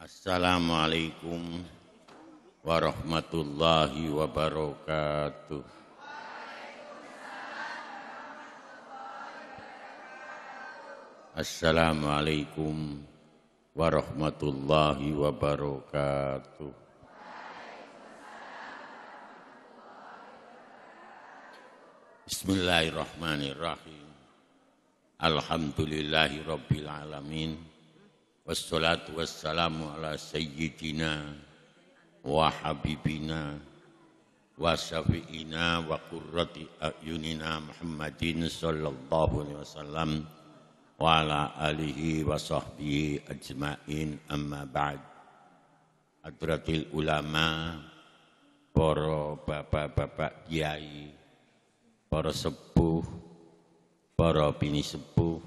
Assalamualaikum warahmatullahi wabarakatuh. Assalamualaikum warahmatullahi wabarakatuh. Bismillahirrahmanirrahim. Alhamdulillahi rabbil alamin. Wassalatu wassalamu ala sayyidina wa habibina wa syafi'ina wa qurrati a'yunina Muhammadin sallallahu alaihi wasallam wa ala alihi wa sahbihi ajma'in, amma ba'd. Hadratil ulama, para bapak-bapak kiai, para sepuh, para bini sepuh,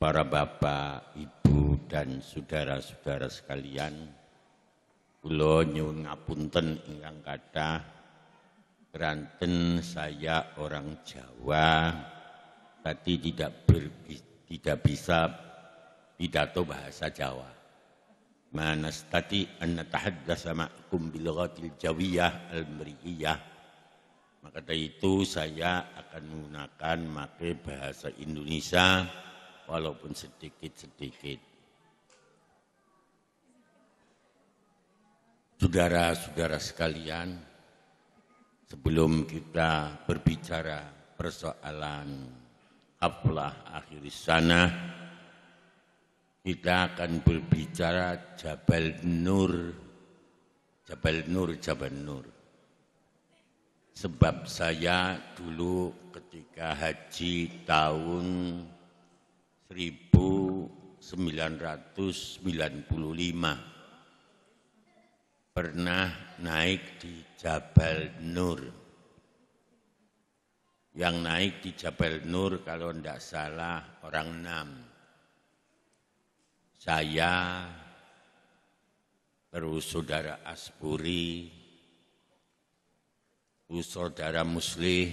para bapak, ibu dan saudara-saudara sekalian, kula nyuwun ngapunten ingkang kathah, keranten saya orang Jawa tadi tidak bisa pidato bahasa Jawa. Manas tadi an natahaddatsa ma'akum bil lughatil jawiyah al-mriyah. Maka dari itu saya akan menggunakan pakai bahasa Indonesia walaupun sedikit-sedikit. Saudara-saudara sekalian, sebelum kita berbicara persoalan haflah akhir sana, kita akan berbicara Jabal Nur. Sebab saya dulu ketika haji tahun 1995 pernah naik di Jabal Nur. Yang naik di Jabal Nur kalau tidak salah orang 6. Saya, terus saudara Asburi, terus saudara Muslih,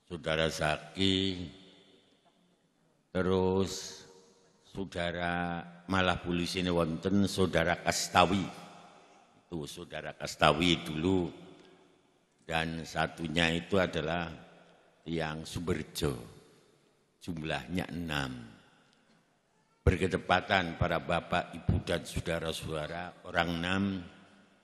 saudara Zaki, terus saudara malah polisi ini wonten saudara Kastawi. Itu saudara Kastawi dulu, dan satunya itu adalah yang Suberjo, jumlahnya 6. Berketepatan para bapak, ibu dan saudara-saudara, orang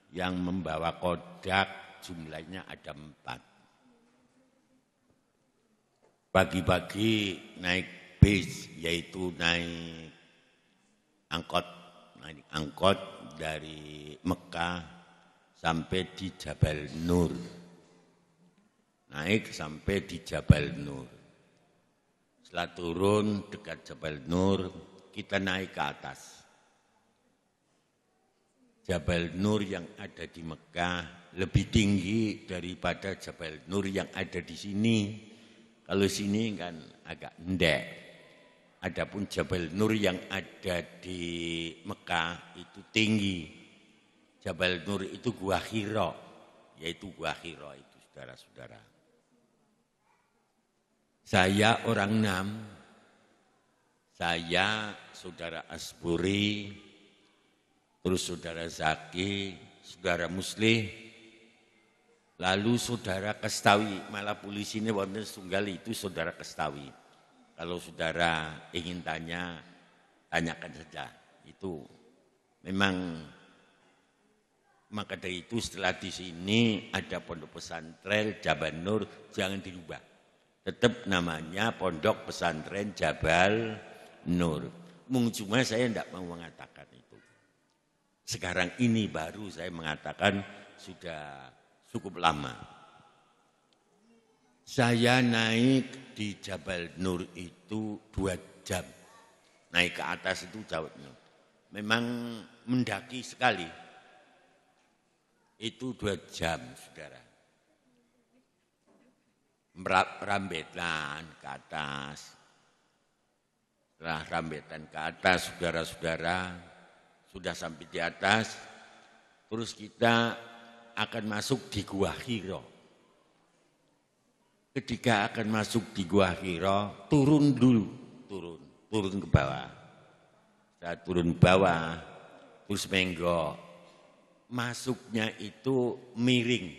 6 yang membawa kodak, jumlahnya ada 4. Pagi-pagi naik bis, yaitu naik angkot dari Mekah sampai di Jabal Nur. Naik sampai di Jabal Nur. Setelah turun dekat Jabal Nur, kita naik ke atas. Jabal Nur yang ada di Mekah lebih tinggi daripada Jabal Nur yang ada di sini. Kalau sini kan agak ndek. Adapun Jabal Nur yang ada di Mekah itu tinggi. Jabal Nur itu Gua Hira, yaitu Gua Hira itu, saudara-saudara. Saya orang 6, saya, saudara Asburi, terus saudara Zaki, saudara Muslih, lalu saudara Kastawi, malah polisi ini wonten setunggal itu saudara Kastawi. Kalau saudara ingin tanya, tanyakan saja. Itu memang, maka dari itu setelah di sini ada pondok pesantren Jabal Nur, jangan dirubah. Tetap namanya pondok pesantren Jabal Nur. Cuma saya tidak mau mengatakan itu. Sekarang ini baru saya mengatakan sudah cukup lama. Saya naik di Jabal Nur itu 2 jam. Naik ke atas itu jauhnya. Memang mendaki sekali. Itu 2 jam, saudara. Rambetan ke atas. Setelah rambetan ke atas, saudara-saudara, sudah sampai di atas, terus kita akan masuk di Gua Hira. Ketika akan masuk di Gua Hira, turun dulu, turun ke bawah. saya turun bawah, terus menggok. Masuknya itu miring,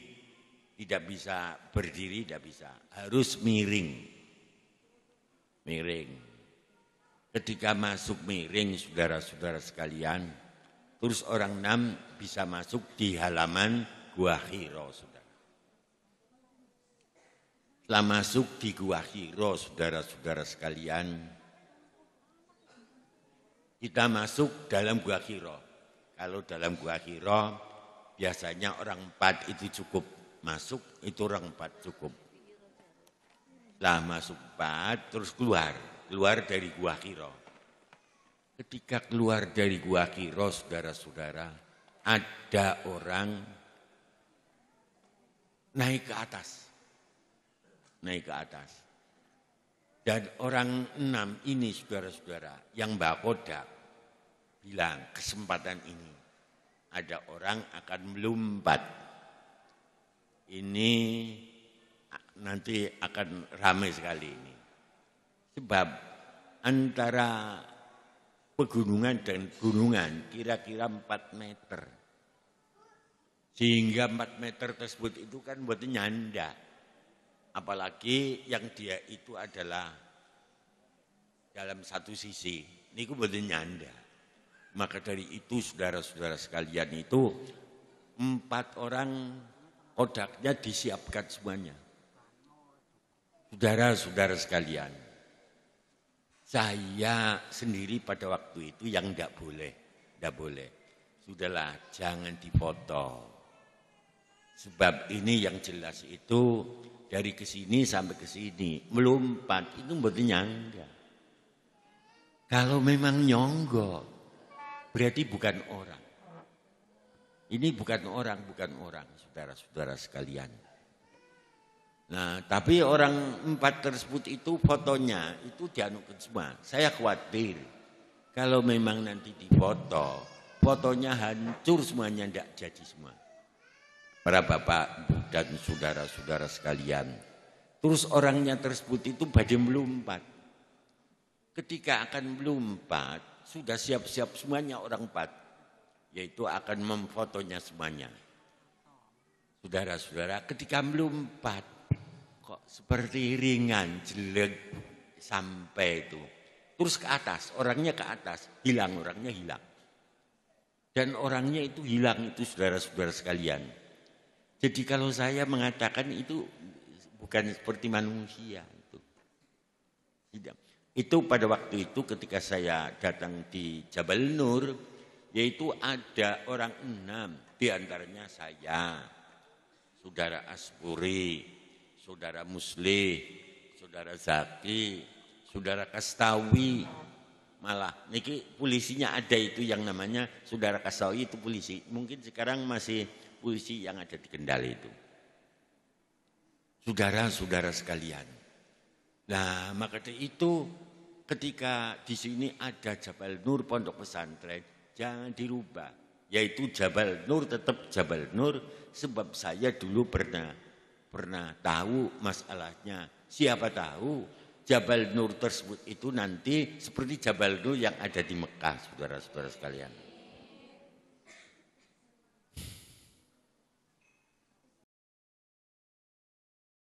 tidak bisa berdiri, tidak bisa, harus miring. Miring. Ketika masuk miring, saudara-saudara sekalian, terus orang 6 bisa masuk di halaman Gua Hiro, saudara. Setelah masuk di Gua Hiro, saudara-saudara sekalian, kita masuk dalam Gua Hiro. Kalau dalam Gua Hiro, biasanya orang 4 itu cukup masuk, itu orang 4 cukup. Setelah masuk 4, terus keluar dari Gua Hiro. Ketika keluar dari Gua Hiro, saudara-saudara, ada orang naik ke atas. Dan orang 6 ini, saudara-saudara, yang bakoda, bilang kesempatan ini ada orang akan melompat. Ini nanti akan ramai sekali ini. Sebab antara pegunungan dan gunungan kira-kira 4 meter. Sehingga 4 meter tersebut itu kan buat nyanda. Apalagi yang dia itu adalah dalam satu sisi. Ini buat nyanda. Maka dari itu saudara-saudara sekalian itu 4 orang kodaknya disiapkan semuanya. Saudara-saudara sekalian, saya sendiri pada waktu itu yang tidak boleh. Sudahlah, jangan difoto. Sebab ini yang jelas itu dari kesini sampai kesini melompat itu berarti nyangga. Kalau memang nyonggok, berarti bukan orang. Ini bukan orang, saudara-saudara sekalian. Nah, tapi orang 4 tersebut itu fotonya itu dianukan semua. Saya khawatir kalau memang nanti difoto, fotonya hancur semuanya, tidak jadi semua. Para bapak dan saudara-saudara sekalian. Terus orangnya tersebut itu badai melompat. Ketika akan melompat, sudah siap-siap semuanya orang 4, yaitu akan memfotonya semuanya. Saudara-saudara, ketika melompat, kok seperti ringan, jelek sampai itu. Terus ke atas, orangnya ke atas, orangnya hilang. Dan orangnya itu hilang itu saudara-saudara sekalian. Jadi kalau saya mengatakan itu bukan seperti manusia itu. Tidak. Itu pada waktu itu ketika saya datang di Jabal Nur, yaitu ada orang 6, di antaranya saya, saudara Asburi, saudara Muslih, saudara Zaki, saudara Kastawi. Malah niki polisinya ada itu yang namanya saudara Kastawi itu polisi. Mungkin sekarang masih polisi yang ada di Kendal itu. Saudara-saudara sekalian. Nah, maka itu ketika di sini ada Jabal Nur Pondok Pesantren, jangan dirubah. Yaitu Jabal Nur tetap Jabal Nur, sebab saya dulu pernah tahu masalahnya. Siapa tahu Jabal Nur tersebut itu nanti seperti Jabal Nur yang ada di Mekah, saudara-saudara sekalian.